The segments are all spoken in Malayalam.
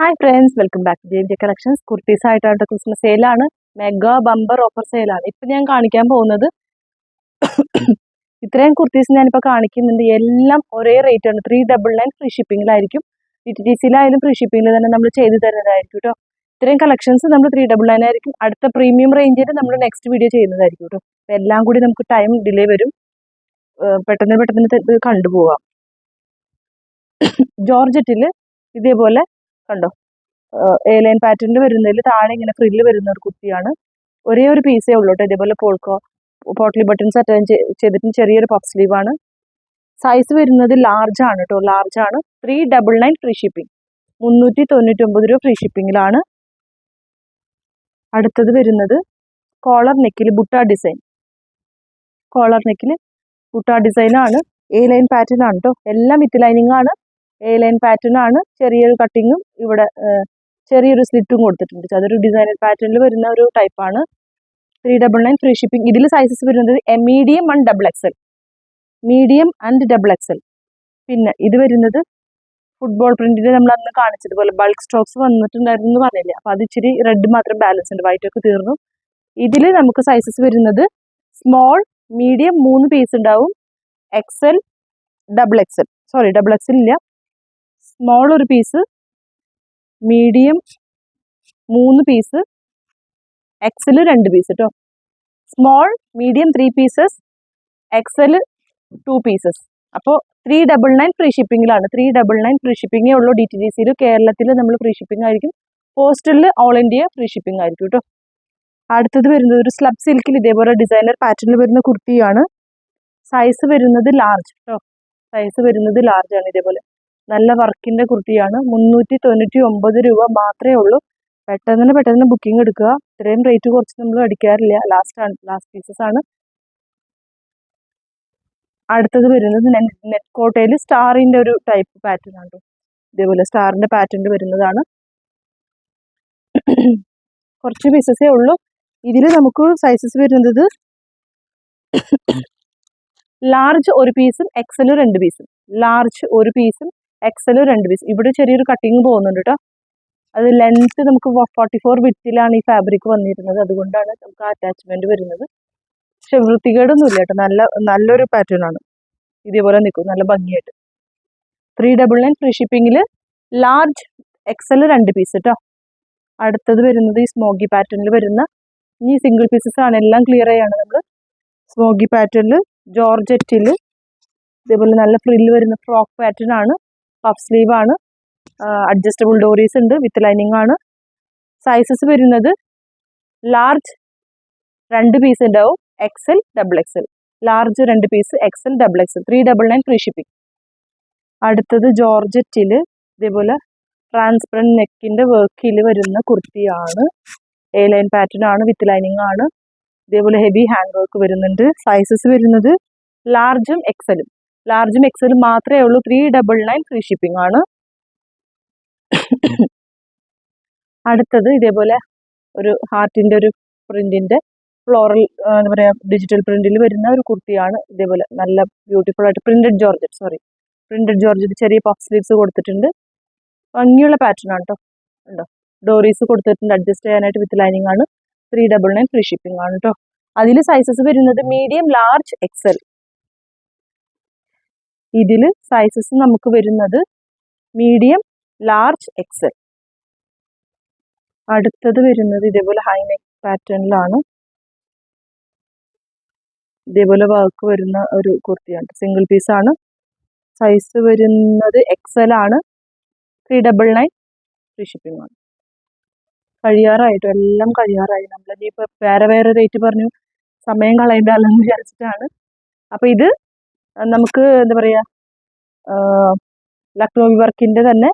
Hi friends, welcome back to JJ collections. Kurtis ആയിട്ടാണ് ക്രിസ്മസ് സെയിലാണ്, മെഗാ ബമ്പർ ഓഫർ സെയിലാണ്. ഇപ്പം ഞാൻ കാണിക്കാൻ പോകുന്നത് ഇത്രയും കുർത്തീസ് ഞാനിപ്പോൾ കാണിക്കുന്നുണ്ട്. എല്ലാം ഒരേ റേറ്റ് ആണ്. 399 ഫ്രീ ഷിപ്പിങ്ങിലായിരിക്കും. DTDCയിലായാലും ഫ്രീ ഷിപ്പിങ്ങിൽ തന്നെ നമ്മൾ ചെയ്ത് തരുന്നതായിരിക്കും കേട്ടോ. ഇത്രയും കളക്ഷൻസ് നമ്മൾ 399 ആയിരിക്കും. അടുത്ത പ്രീമിയം റേഞ്ചിൽ നമ്മൾ നെക്സ്റ്റ് വീഡിയോ ചെയ്യുന്നതായിരിക്കും കേട്ടോ. എല്ലാം കൂടി നമുക്ക് ടൈം ഡിലേ വരും. പെട്ടെന്ന് പെട്ടെന്ന് ഇത് കണ്ടുപോകാം. ജോർജറ്റിൽ ഇതേപോലെ കണ്ടോ, എ ലൈൻ പാറ്റേണിൽ വരുന്നതിൽ താഴെ ഇങ്ങനെ ഫ്രില്ല് വരുന്ന ഒരു കുർത്തിയാണ്. ഒരേ ഒരു പീസേ ഉള്ളൂ കേട്ടോ. ഇതേപോലെ പോട്ട്ലി ബട്ടൺസ് അറ്റാച്ച് ചെയ്തിട്ട് ചെറിയൊരു പഫ് സ്ലീവ് ആണ്. സൈസ് വരുന്നത് ലാർജ് ആണ് കേട്ടോ, ലാർജ് ആണ്. 399 ഫ്രീ ഷിപ്പിംഗ്, 399 രൂപ ഫ്രീ ഷിപ്പിങ്ങിലാണ്. അടുത്തത് വരുന്നത് കോളർ നെക്കിൽ ബുട്ട ഡിസൈൻ. കോളർ നെക്കിൽ ബുട്ട ഡിസൈൻ ആണ്. എ ലൈൻ പാറ്റേൺ ആണ് കേട്ടോ. എല്ലാം വിത്ത് ലൈനിങ് ആണ്. എ ലൈൻ പാറ്റേൺ ആണ്. ചെറിയൊരു കട്ടിങ്ങും ഇവിടെ ചെറിയൊരു സ്ലിറ്റും കൊടുത്തിട്ടുണ്ട്. അതൊരു ഡിസൈനർ പാറ്റേണിൽ വരുന്ന ഒരു ടൈപ്പാണ്. 399 ഫ്രീ ഷിപ്പിംഗ്. ഇതിൽ സൈസസ് വരുന്നത് medium and double XL, medium and double XL. പിന്നെ ഇത് വരുന്നത് ഫുട്ബോൾ പ്രിന്റിൽ നമ്മൾ അന്ന് കാണിച്ചതുപോലെ ബൾക്ക് സ്റ്റോക്സ് വന്നിട്ടുണ്ടായിരുന്നു എന്ന് പറഞ്ഞില്ലേ, അപ്പോൾ അത് ഇച്ചിരി റെഡ് മാത്രം ബാലൻസ് ഉണ്ട്, വൈറ്റ് ഒക്കെ തീർന്നു. ഇതിൽ നമുക്ക് സൈസസ് വരുന്നത് സ്മോൾ, മീഡിയം 3 പീസ് ഉണ്ടാവും, XL, double XL. Sorry, double XL ഇല്ല. സ്മോൾ ഒരു piece, medium 3 piece, XL 2 piece കേട്ടോ. Small, medium 3 pieces, XL 2 pieces. അപ്പോൾ 399 ഫ്രീ ഷിപ്പിങ്ങിലാണ്. 399 ഫ്രീ ഷിപ്പിങ്ങേ ഉള്ളൂ. DTDCയിൽ കേരളത്തിൽ നമ്മൾ ഫ്രീ ഷിപ്പിംഗ് ആയിരിക്കും. പോസ്റ്റലിൽ ഓൾ ഇന്ത്യ ഫ്രീ ഷിപ്പിംഗ് ആയിരിക്കും കേട്ടോ. അടുത്തത് വരുന്നത് ഒരു സ്ലബ് സിൽക്കിൽ ഇതേപോലെ ഡിസൈനർ പാറ്റേണിൽ വരുന്ന കുർത്തിയാണ്. സൈസ് വരുന്നത് ലാർജ് കേട്ടോ. സൈസ് വരുന്നത് ലാർജ് ആണ്. ഇതേപോലെ നല്ല വർക്കിന്റെ കുർത്തിയാണ്. 399 രൂപ മാത്രമേ ഉള്ളൂ. പെട്ടെന്ന് ബുക്കിംഗ് എടുക്കുക. ഇത്രയും റേറ്റ് കുറച്ച് നമ്മൾ അടിക്കാറില്ല. ലാസ്റ്റ് പീസസ് ആണ്. അടുത്തത് വരുന്നത് നെറ്റ് കോട്ടയിൽ സ്റ്റാറിന്റെ ഒരു ടൈപ്പ് പാറ്റേൺ ആണ്. ഇതേപോലെ സ്റ്റാറിന്റെ പാറ്റേണിൽ വരുന്നതാണ്. കുറച്ച് പീസസേ ഉള്ളൂ. ഇതിൽ നമുക്ക് സൈസസ് വരുന്നത് ലാർജ് 1 പീസും എക്സൽ 2 പീസും. ലാർജ് 1 പീസും എക്സൽ 2 പീസ്. ഇവിടെ ചെറിയൊരു കട്ടിങ് പോകുന്നുണ്ട് കേട്ടോ. അത് ലെങ്ത് നമുക്ക് 44 വിത്തിലാണ് ഈ ഫാബ്രിക് വന്നിരുന്നത്. അതുകൊണ്ടാണ് നമുക്ക് അറ്റാച്ച്മെന്റ് വരുന്നത്. പക്ഷെ വൃത്തികേടൊന്നും ഇല്ല കേട്ടോ. നല്ലൊരു പാറ്റേൺ ആണ്. ഇതേപോലെ നിൽക്കും നല്ല ഭംഗിയായിട്ട്. 399 ഫ്രീ ഷിപ്പിങ്ങിൽ ലാർജ്, എക്സൽ 2 പീസ് കേട്ടോ. അടുത്തത് വരുന്നത് ഈ സ്മോക്കി പാറ്റേണിൽ വരുന്ന, ഈ സിംഗിൾ പീസസ് ആണ്. എല്ലാം ക്ലിയർ ചെയ്യാണ് നമ്മൾ. സ്മോക്കി പാറ്റേണിൽ ജോർജറ്റിൽ ഇതേപോലെ നല്ല ഫ്രില്ല് വരുന്ന ഫ്രോക്ക് പാറ്റേൺ ആണ്. പഫ് സ്ലീവ് ആണ്. അഡ്ജസ്റ്റബിൾ ഡോറീസ് ഉണ്ട്. വിത്ത് ലൈനിങ് ആണ്. സൈസസ് വരുന്നത് ലാർജ് 2 പീസ് ഉണ്ടാവും, XL, double XL. Large 2 piece, XL, double XL. 399 free shipping. അടുത്തത് ജോർജറ്റിൽ ഇതേപോലെ ട്രാൻസ്പെറൻറ്റ് നെക്കിന്റെ വർക്കിൽ വരുന്ന കുർത്തിയാണ്. എ ലൈൻ പാറ്റേൺ ആണ്. വിത്ത് ലൈനിങ് ആണ്. ഇതേപോലെ ഹെവി ഹാൻഡ് വർക്ക് വരുന്നുണ്ട്. സൈസസ് വരുന്നത് ലാർജും എക്സലും. ലാർജും എക്സലും മാത്രമേ ഉള്ളൂ. 399 ഫ്രീ ഷിപ്പിംഗ് ആണ്. അടുത്തത് ഇതേപോലെ ഒരു ഹാർട്ടിന്റെ ഒരു പ്രിന്റിന്റെ ഫ്ലോറൽ എന്താ പറയാ, ഡിജിറ്റൽ പ്രിന്റിൽ വരുന്ന ഒരു കുർത്തിയാണ്. ഇതേപോലെ നല്ല ബ്യൂട്ടിഫുൾ ആയിട്ട് പ്രിന്റഡ് ജോർജറ്റ് ചെറിയ പഫ് സ്ലീവ്സ് കൊടുത്തിട്ടുണ്ട്. ഭംഗിയുള്ള പാറ്റേൺ ആണ് കേട്ടോ. ഉണ്ടോ, ഡോറീസ് കൊടുത്തിട്ടുണ്ട് അഡ്ജസ്റ്റ് ചെയ്യാനായിട്ട്. വിത്ത് ലൈനിങ് ആണ്. 399 ഫ്രീ ഷിപ്പിംഗ് ആണ് കേട്ടോ. അതിൽ സൈസസ് വരുന്നത് മീഡിയം, ലാർജ്, എക്സൽ. ഇതിൽ സൈസസ് നമുക്ക് വരുന്നത് മീഡിയം, ലാർജ്, എക്സൽ. അടുത്തത് വരുന്നത് ഇതേപോലെ ഹൈ നെക്ക് പാറ്റേണിലാണ്. ഇതേപോലെ വർക്ക് വരുന്ന ഒരു കുർത്തിയാണ്. സിംഗിൾ പീസ് ആണ്. സൈസ് വരുന്നത് എക്സൽ ആണ്. 399 ഫ്രീ ഷിപ്പിംഗ് ആണ്. കഴിയാറായിട്ടു, എല്ലാം കഴിയാറായി. നമ്മളിപ്പോൾ വേറെ റേറ്റ് പറഞ്ഞു സമയം കളയണ്ടല്ലെന്ന് വിചാരിച്ചിട്ടാണ്. അപ്പോൾ ഇത് നമുക്ക് എന്താ പറയുക, ലക്നൗ വർക്കിന്റെ തന്നെ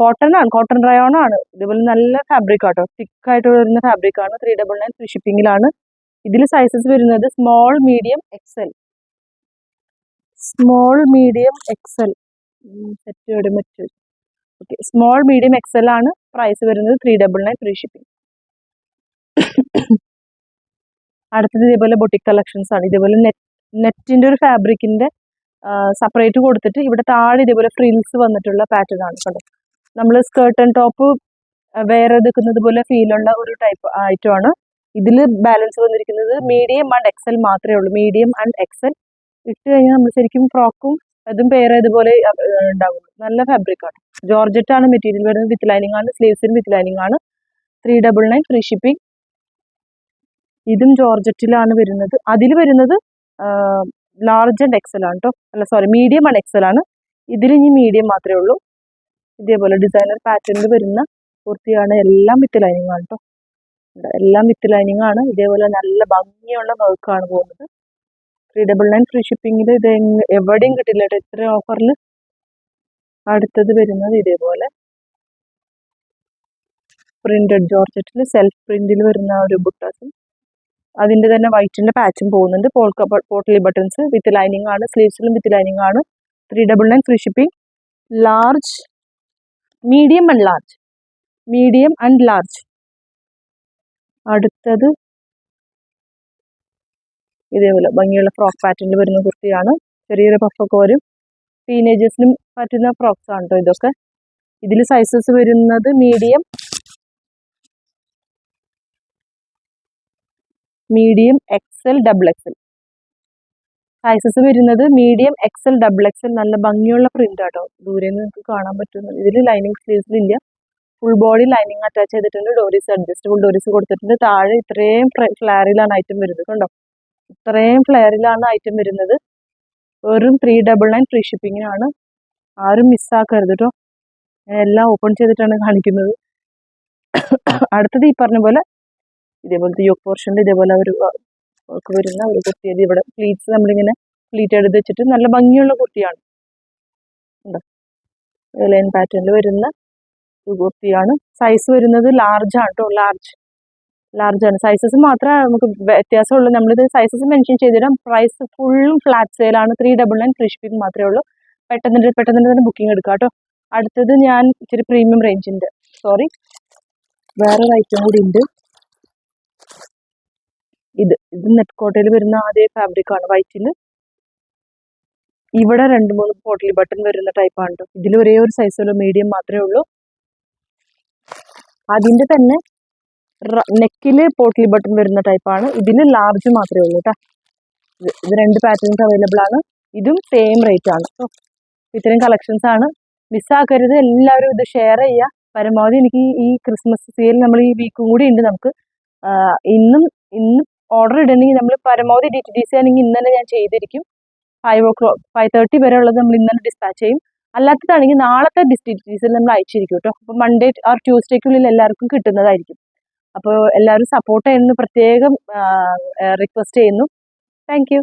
കോട്ടൺ ആണ്, കോട്ടൺ റയോൺ ആണ്. ഇതുപോലെ നല്ല ഫാബ്രിക് ആട്ടോ. തിക്കായിട്ട് വരുന്ന ഫാബ്രിക് ആണ്. 399 ഫ്രീ ഷിപ്പിങ്ങിലാണ്. ഇതിൽ സൈസസ് വരുന്നത് small, medium, XL. Small, medium, XL. Okay, small, medium, XL ആണ്. പ്രൈസ് വരുന്നത് 399 ഫ്രീ ഷിപ്പിംഗ്. അടുത്തത് ഇതേപോലെ ബൊട്ടിക് കളക്ഷൻസ് ആണ്. ഇതേപോലെ നെറ്റിന്റെ ഒരു ഫാബ്രിക്കിന്റെ സെപ്പറേറ്റ് കൊടുത്തിട്ട് ഇവിടെ താഴെ ഇതേപോലെ ഫ്രിൽസ് വന്നിട്ടുള്ള പാറ്റേൺ ആണ് കേട്ടോ. നമ്മൾ സ്കേർട്ട് ആൻഡ് ടോപ്പ് വേറെ എടുക്കുന്നത് പോലെ ഫീലുള്ള ഒരു ടൈപ്പ് ഐറ്റമാണ്. ഇതിൽ ബാലൻസ് വന്നിരിക്കുന്നത് മീഡിയം ആൻഡ് എക്സൽ മാത്രമേ ഉള്ളൂ. മീഡിയം ആൻഡ് എക്സൽ ഇട്ട് കഴിഞ്ഞാൽ നമ്മൾ ശരിക്കും ഫ്രോക്കും അതും പേര് ഇതുപോലെ ഉണ്ടാവും. നല്ല ഫാബ്രിക് ആണ്. ജോർജറ്റ് ആണ് മെറ്റീരിയൽ വരുന്നത്. വിത്ത് ലൈനിങ് ആണ്. സ്ലീവ്സിന് വിത്ത് ലൈനിങ് ആണ്. 399 ഫ്രീ ഷിപ്പിംഗ്. ഇതും ജോർജറ്റിലാണ് വരുന്നത്. അതിൽ വരുന്നത് ലാർജ് ആൻഡ് എക്സൽ ആണ് കേട്ടോ. അല്ല സോറി, മീഡിയം ആൻഡ് എക്സൽ ആണ്. ഇതിൽ ഇനി മീഡിയം മാത്രമേ ഉള്ളൂ. ഇതേപോലെ ഡിസൈനർ പാറ്റേണിൽ വരുന്ന കുർത്തിയാണ്. എല്ലാം വിത്ത് ലൈനിങ് ആണ് കേട്ടോ. എല്ലാം വിത്ത് ലൈനിങ് ആണ്. ഇതേപോലെ നല്ല ഭംഗിയുള്ള വർക്കാണ് പോകുന്നത്. 399 ഫ്രീ ഷിപ്പിങ്ങിൽ ഇത് എവിടെയും കിട്ടില്ല കേട്ടോ, ഇത്ര ഓഫറിൽ. അടുത്തത് വരുന്നത് ഇതേപോലെ പ്രിന്റഡ് ജോർജറ്റിൽ സെൽഫ് പ്രിന്റിൽ വരുന്ന ഒരു ബുട്ടാസും അതിന്റെ തന്നെ വൈറ്റിന്റെ പാച്ചും പോകുന്നുണ്ട്. പോട്ടലി ബട്ടൺസ് വിത്ത് ലൈനിങ് ആണ്. സ്ലീവ്സിലും വിത്ത് ലൈനിങ് ആണ്. 399 free shipping. Large, medium and large. Medium and large. അടുത്തത് ഇതേപോലെ ഭംഗിയുള്ള ഫ്രോക്ക് പാറ്റേണിൽ വരുന്ന കുർത്തിയാണ്. ചെറിയൊരു പഫൊക്കെ വരും. ടീനേജേഴ്സിനും പറ്റുന്ന ഫ്രോക്സ് ആണ് കേട്ടോ ഇതൊക്കെ. ഇതിൽ സൈസസ് വരുന്നത് medium, XL, double XL. Sizes വരുന്നത് മീഡിയം, എക്സൽ, ഡബിൾ എക്സൽ. നല്ല ഭംഗിയുള്ള പ്രിന്റ് ആട്ടോ. ദൂരെ നിന്ന് നിങ്ങൾക്ക് കാണാൻ പറ്റുന്നത്. ഇതിൽ ലൈനിങ് സ്ലീവ്സിലില്ല. ഫുൾ ബോഡി ലൈനിങ് അറ്റാച്ച് ചെയ്തിട്ടുണ്ട്. ഡോരീസ്, അഡ്ജസ്റ്റബിൾ ഡോരീസ് കൊടുത്തിട്ടുണ്ട്. താഴെ ഇത്രയും ഫ്ലെയറിലാണ് ഐറ്റം വരുന്നത്. കണ്ടോ, ഇത്രയും ഫ്ലെയറിലാണ് ഐറ്റം വരുന്നത്. വെറും 399 ഫ്രീ ഷിപ്പിങ്ങിനാണ്. ആരും മിസ്സാക്കരുത് കേട്ടോ. എല്ലാം ഓപ്പൺ ചെയ്തിട്ടാണ് കാണിക്കുന്നത്. അടുത്തത് ഈ പറഞ്ഞ പോലെ ഇതേപോലത്തെ യോക്ക് പോർഷനിൽ ഇതേപോലെ ഒരു വർക്ക് വരുന്ന ഒരു കുർത്തി. ഇവിടെ പ്ലീറ്റ്സ് നമ്മളിങ്ങനെ പ്ലീറ്റ് എടുത്ത് വെച്ചിട്ട് നല്ല ഭംഗിയുള്ള കുർത്തിയാണ്. ഉണ്ടോ, ലൈൻ പാറ്റേണിൽ വരുന്ന ഒരു കുർത്തിയാണ്. സൈസ് വരുന്നത് ലാർജ് ആണ് കേട്ടോ. ലാർജ് ആണ്. സൈസസ് മാത്രമേ നമുക്ക് വ്യത്യാസമുള്ളൂ. നമ്മളിത് സൈസസ് മെൻഷൻ ചെയ്തിടാം. പ്രൈസ് ഫുള്ളും ഫ്ലാറ്റ് സെയിലാണ്. 399 ഫ്രീ ഷിപ്പിംഗ് മാത്രമേ ഉള്ളൂ. പെട്ടെന്ന് തന്നെ ബുക്കിംഗ് എടുക്കാം കേട്ടോ. അടുത്തത് ഞാൻ ഇച്ചിരി പ്രീമിയം റേഞ്ചിൻ്റെ വേറൊരു ഐറ്റം കൂടി ഉണ്ട്. ഇത് നെറ്റ് കോട്ടയിൽ വരുന്ന അതേ ഫാബ്രിക് ആണ്. വൈറ്റിൽ ഇവിടെ 2-3 പോട്ടലി ബട്ടൺ വരുന്ന ടൈപ്പാണ് കേട്ടോ. ഇതിൽ ഒരേ ഒരു സൈസുള്ള മീഡിയം മാത്രമേ ഉള്ളൂ. അതിൻ്റെ തന്നെ നെക്കിൽ പോട്ടലി ബട്ടൺ വരുന്ന ടൈപ്പാണ്. ഇതിൽ ലാർജ് മാത്രമേ ഉള്ളൂ കേട്ടോ. ഇത് 2 പാറ്റേൺസ് അവൈലബിൾ ആണ്. ഇതും സെയിം റേറ്റ് ആണ് കേട്ടോ. ഇത്രയും കളക്ഷൻസ് ആണ്. മിസ്സാക്കരുത്. എല്ലാവരും ഇത് ഷെയർ ചെയ്യുക പരമാവധി. എനിക്ക് ഈ ക്രിസ്മസ് സെയിൽ നമ്മൾ ഈ വീക്കും കൂടി ഉണ്ട്. നമുക്ക് ഇന്ന് ഓർഡർ ഇടണമെങ്കിൽ നമ്മൾ പരമാവധി DTDC ആണെങ്കിൽ ഇന്ന് തന്നെ ഞാൻ ചെയ്തിരിക്കും. 5:30 വരെ ഉള്ളത് നമ്മൾ ഇന്ന് തന്നെ ഡിസ്പാച്ച് ചെയ്യും. അല്ലാത്തതാണെങ്കിൽ നാളത്തെ DTDCയിൽ നമ്മൾ അയച്ചിരിക്കും കേട്ടോ. അപ്പോൾ മൺഡേ ഓർ ട്യൂസ്ഡേക്കുള്ളിൽ എല്ലാവർക്കും കിട്ടുന്നതായിരിക്കും. അപ്പോൾ എല്ലാവരും സപ്പോർട്ട് ചെയ്യുന്നത് പ്രത്യേകം റിക്വസ്റ്റ് ചെയ്യുന്നു. Thank you.